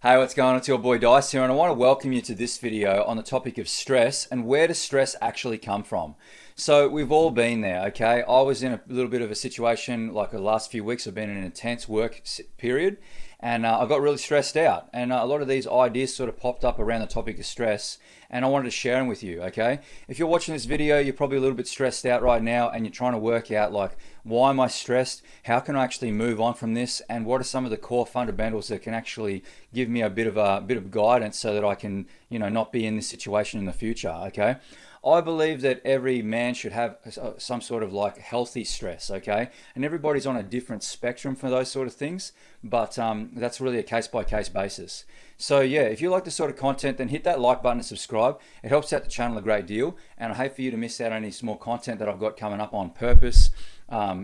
Hey, what's going on? It's your boy Dice here, and I want to welcome you to this video on the topic of stress and where does stress actually come from. So, we've all been there, okay? I was in a little bit of a situation like the last few weeks. I've been in an intense work period and I got really stressed out. And a lot of these ideas sort of popped up around the topic of stress, and I wanted to share them with you, okay? If you're watching this video, you're probably a little bit stressed out right now and you're trying to work out, like, why am I stressed? How can I actually move on from this? And what are some of the core fundamentals that can actually give me a bit of guidance so that I can, not be in this situation in the future, okay? I believe that every man should have some sort of like healthy stress, okay? And everybody's on a different spectrum for those sort of things, but that's really a case by case basis. So yeah, if you like this sort of content, then hit that like button and subscribe. It helps out the channel a great deal, and I hate for you to miss out on any more content that I've got coming up on purpose,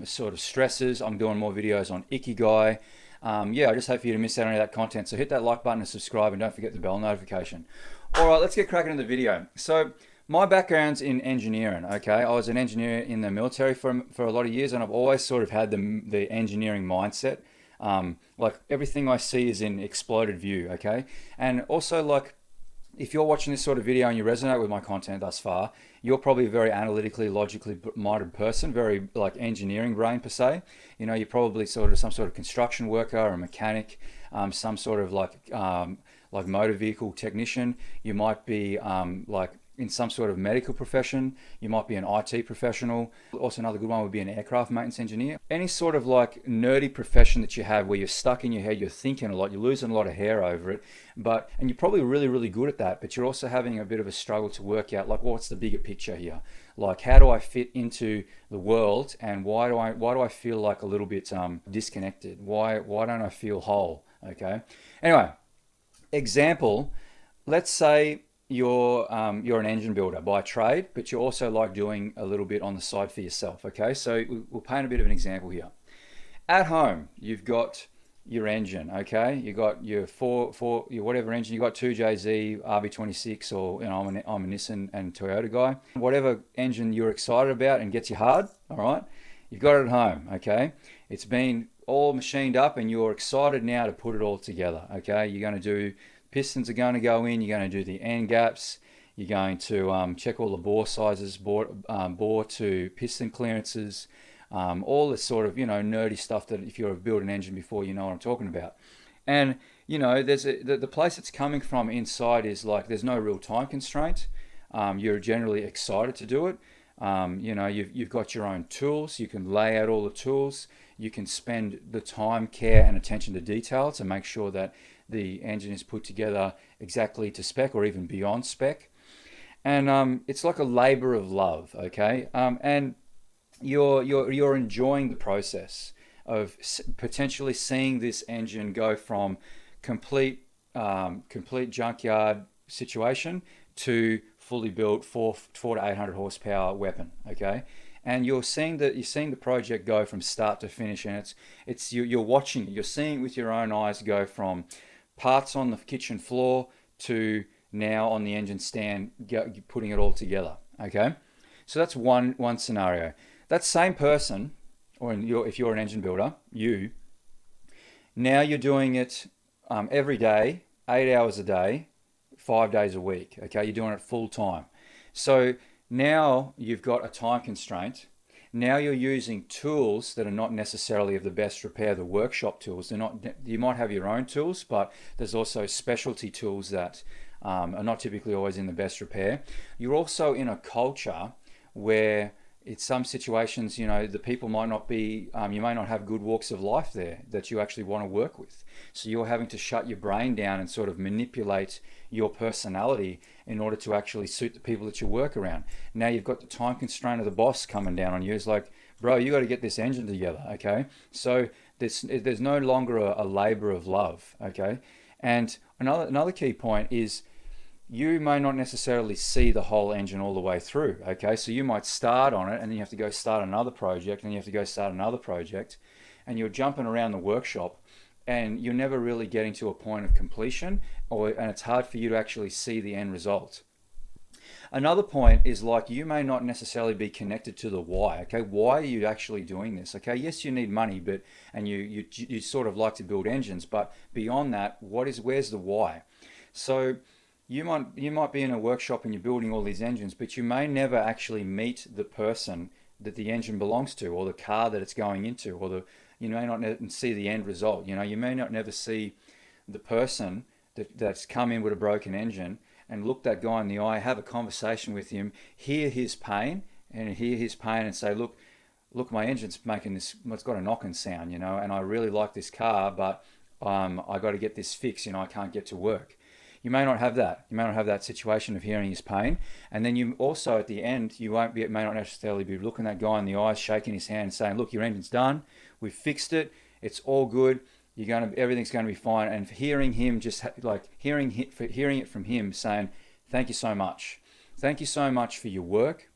sort of stresses. I'm doing more videos on Ikigai. I just hope for you to miss out on any of that content. So hit that like button and subscribe, and don't forget the bell notification. All right, let's get cracking into the video. So my background's in engineering, okay? I was an engineer in the military for a lot of years, and I've always sort of had the engineering mindset. Like everything I see is in exploded view, okay? And also, like, if you're watching this sort of video and you resonate with my content thus far, you're probably a very analytically, logically minded person, very like engineering brain per se. You're probably sort of some sort of construction worker or a mechanic, some sort of like motor vehicle technician. You might be like in some sort of medical profession. You might be an IT professional. Also, another good one would be an aircraft maintenance engineer. Any sort of like nerdy profession that you have where you're stuck in your head, you're thinking a lot, you're losing a lot of hair over it, and you're probably really, really good at that, but you're also having a bit of a struggle to work out, like, what's the bigger picture here? Like, how do I fit into the world, and why do I feel like a little bit disconnected? Why don't I feel whole? Okay. Anyway, example, let's say you're an engine builder by trade, but you also like doing a little bit on the side for yourself. Okay, so we'll paint a bit of an example here. At home, you've got your engine. Okay, you got your your whatever engine. You got 2JZ, RB26, or I'm a Nissan and Toyota guy. Whatever engine you're excited about and gets you hard. All right, you've got it at home. Okay, it's been all machined up, and you're excited now to put it all together. Okay, you're going to do pistons are going to go in. You're going to do the end gaps. You're going to check all the bore sizes, bore to piston clearances, all this sort of nerdy stuff that if you've built an engine before, you know what I'm talking about. And there's the place it's coming from inside is like there's no real time constraint. You're generally excited to do it. You've got your own tools. You can lay out all the tools. You can spend the time, care, and attention to detail to make sure that the engine is put together exactly to spec or even beyond spec. And it's like a labor of love, okay? And you're enjoying the process of potentially seeing this engine go from complete junkyard situation to fully built 4 to 800 horsepower weapon, okay? And you're seeing the project go from start to finish, and you're watching it. You're seeing it with your own eyes go from parts on the kitchen floor to now on the engine stand, putting it all together. Okay, so that's one scenario. That same person, or if you're an engine builder, now you're doing it every day, 8 hours a day, 5 days a week. Okay, you're doing it full time. So now you've got a time constraint. Now you're using tools that are not necessarily of the best repair, the workshop tools. You might have your own tools, but there's also specialty tools that are not typically always in the best repair. You're also in a culture where in some situations, the people might not be, you may not have good walks of life there that you actually want to work with. So you're having to shut your brain down and sort of manipulate your personality in order to actually suit the people that you work around. Now you've got the time constraint of the boss coming down on you. It's like, bro, you got to get this engine together, okay? So there's no longer a labor of love, okay? And another key point is you may not necessarily see the whole engine all the way through, okay? So you might start on it, and then you have to go start another project, and you have to go start another project, and you're jumping around the workshop, and you're never really getting to a point of completion, and it's hard for you to actually see the end result. Another point is like you may not necessarily be connected to the why. Okay, why are you actually doing this? Okay, yes, you need money, but and you sort of like to build engines, but beyond that, where's the why? So you might be in a workshop and you're building all these engines, but you may never actually meet the person that the engine belongs to, or the car that it's going into, or the you may not see the end result. You may not never see the person that's come in with a broken engine and look that guy in the eye, have a conversation with him, hear his pain, and say, look, my engine's making this, it's got a knocking sound, and I really like this car, but I got to get this fixed, I can't get to work. You may not have that. You may not have that situation of hearing his pain, and then you also at the end you may not necessarily be looking that guy in the eyes, shaking his hand, and saying, "Look, your engine's done. We've fixed it. It's all good. Everything's going to be fine." And hearing him hearing it from him saying, "Thank you so much. Thank you so much for your work.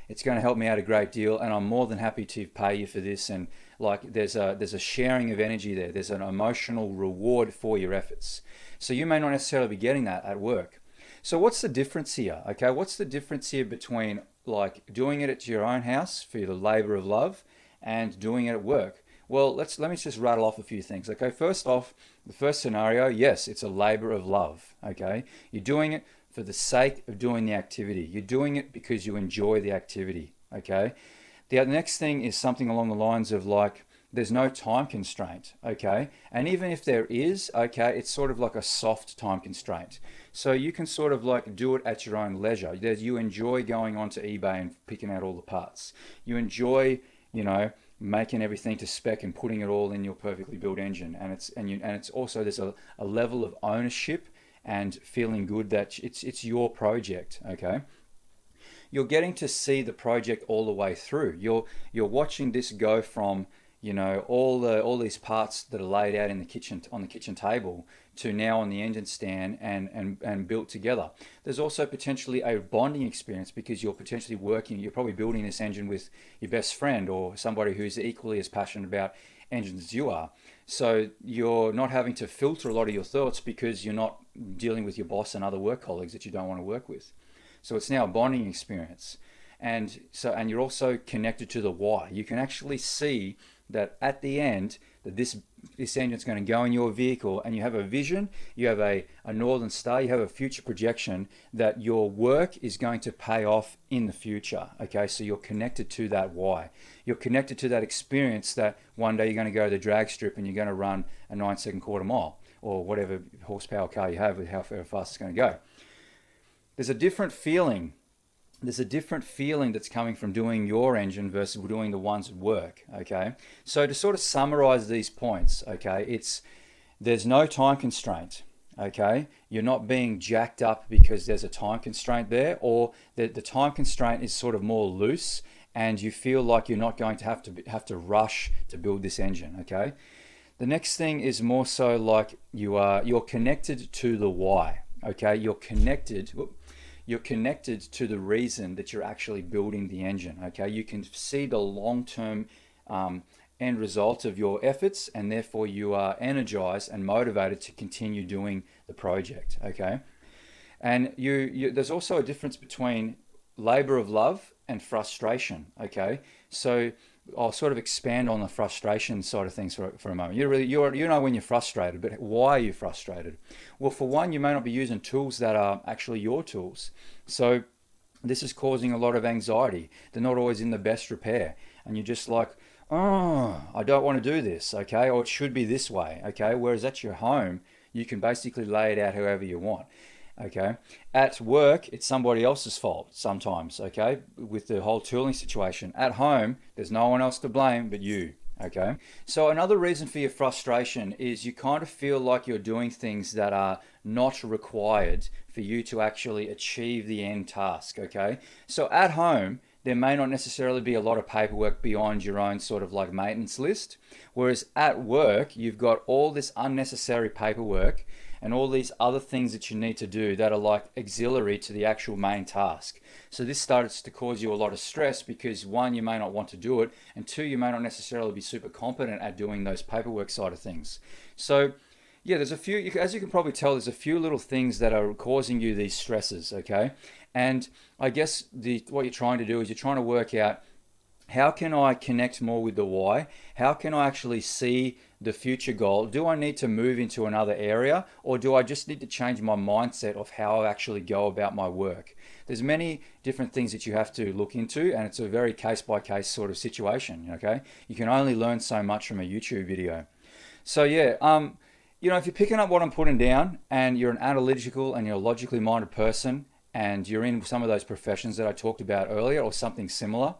It's going to help me out a great deal, and I'm more than happy to pay you for this." And there's a sharing of energy there. There's an emotional reward for your efforts. So you may not necessarily be getting that at work. So what's the difference here? Okay, what's the difference here between doing it at your own house for the labor of love and doing it at work? Well, let me just rattle off a few things. Okay, first off, the first scenario, yes, it's a labor of love. Okay, you're doing it for the sake of doing the activity. You're doing it because you enjoy the activity. Okay, the next thing is something along the lines of there's no time constraint. Okay, and even if there is, okay, it's sort of like a soft time constraint. So you can sort of do it at your own leisure. You enjoy going onto eBay and picking out all the parts. You enjoy, making everything to spec and putting it all in your perfectly built engine. And it's also there's a level of ownership and feeling good that it's your project. Okay, you're getting to see the project all the way through. You're watching this go from all these parts that are laid out in the kitchen on the kitchen table to now on the engine stand and built together. There's also potentially a bonding experience because you're probably building this engine with your best friend or somebody who's equally as passionate about engines as you are. So you're not having to filter a lot of your thoughts because you're not dealing with your boss and other work colleagues that you don't want to work with. So it's now a bonding experience. And you're also connected to the why. You can actually see that at the end that this engine's going to go in your vehicle, and you have a vision, you have a northern star, you have a future projection that your work is going to pay off in the future. Okay, so you're connected to that why. You're connected to that experience that one day you're going to go to the drag strip and you're going to run a 9-second quarter mile or whatever horsepower car you have with how fast it's going to go. There's a different feeling that's coming from doing your engine versus doing the ones at work. Okay, so to sort of summarize these points, okay, there's no time constraint. Okay, you're not being jacked up because there's a time constraint there, or the time constraint is sort of more loose, and you feel like you're not going to have to rush to build this engine. Okay, the next thing is more so like you're connected to the why. Okay, you're connected to the reason that you're actually building the engine. Okay, you can see the long-term end result of your efforts, and therefore you are energized and motivated to continue doing the project. Okay, and there's also a difference between labor of love and frustration. Okay, so I'll sort of expand on the frustration side of things for a moment. You know when you're frustrated, but why are you frustrated? Well, for one, you may not be using tools that are actually your tools. So this is causing a lot of anxiety. They're not always in the best repair. And you're just like, oh, I don't want to do this, okay? Or it should be this way, okay? Whereas at your home, you can basically lay it out however you want. Okay, at work, it's somebody else's fault sometimes, okay, with the whole tooling situation. At home, there's no one else to blame but you, okay? So another reason for your frustration is you kind of feel like you're doing things that are not required for you to actually achieve the end task, okay? So at home, there may not necessarily be a lot of paperwork beyond your own sort of like maintenance list, whereas at work, you've got all this unnecessary paperwork and all these other things that you need to do that are like auxiliary to the actual main task. So this starts to cause you a lot of stress because one, you may not want to do it, and two, you may not necessarily be super competent at doing those paperwork side of things. So Yeah, there's a few, as you can probably tell, there's a few little things that are causing you these stresses, okay? And I guess what you're trying to do is you're trying to work out, how can I connect more with the why? How can I actually see the future goal? Do I need to move into another area, or do I just need to change my mindset of how I actually go about my work? There's many different things that you have to look into, and it's a very case by case sort of situation, okay? You can only learn so much from a YouTube video. So yeah, if you're picking up what I'm putting down and you're an analytical and you're a logically minded person and you're in some of those professions that I talked about earlier or something similar,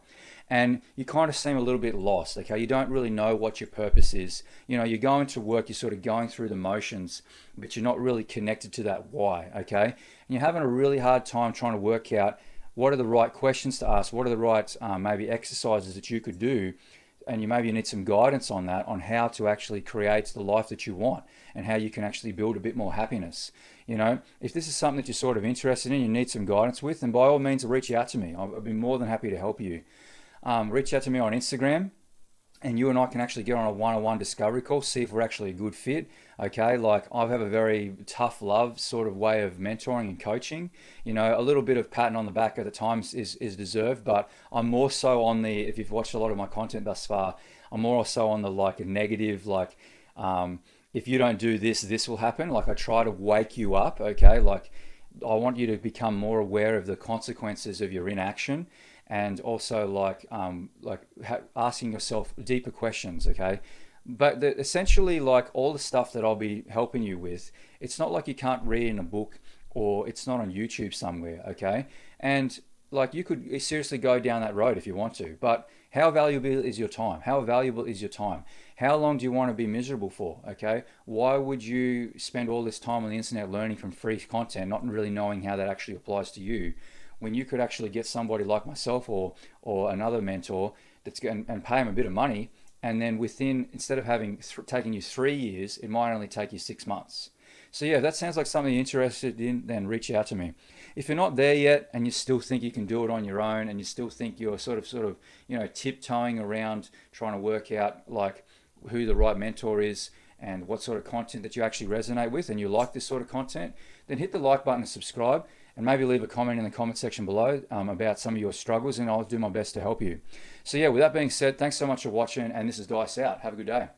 and you kind of seem a little bit lost, okay? You don't really know what your purpose is. You're going to work, you're sort of going through the motions, but you're not really connected to that why, okay? And you're having a really hard time trying to work out what are the right questions to ask, what are the right maybe exercises that you could do, and you need some guidance on that, on how to actually create the life that you want and how you can actually build a bit more happiness. If this is something that you're sort of interested in, you need some guidance with, then by all means reach out to me. I'd be more than happy to help you. Reach out to me on Instagram, and you and I can actually get on a one-on-one discovery call, see if we're actually a good fit. Okay, like I have a very tough love sort of way of mentoring and coaching. A little bit of patting on the back at the times is deserved, but I'm more so on the, if you've watched a lot of my content thus far, I'm more so on the like a negative, like if you don't do this, this will happen. Like I try to wake you up, okay? Like I want you to become more aware of the consequences of your inaction, and also asking yourself deeper questions, okay? But essentially, like all the stuff that I'll be helping you with, it's not like you can't read in a book or it's not on YouTube somewhere, okay? And like you could seriously go down that road if you want to, but how valuable is your time? How valuable is your time? How long do you want to be miserable for, okay? Why would you spend all this time on the internet learning from free content, not really knowing how that actually applies to you, when you could actually get somebody like myself or another mentor and pay them a bit of money, and then instead of taking you 3 years, it might only take you 6 months. So yeah, if that sounds like something you're interested in, then reach out to me. If you're not there yet and you still think you can do it on your own, and you still think you're sort of tiptoeing around trying to work out like who the right mentor is and what sort of content that you actually resonate with, and you like this sort of content, then hit the like button and subscribe, and maybe leave a comment in the comment section below about some of your struggles, and I'll do my best to help you. So yeah, with that being said, thanks so much for watching, and this is Dice out. Have a good day.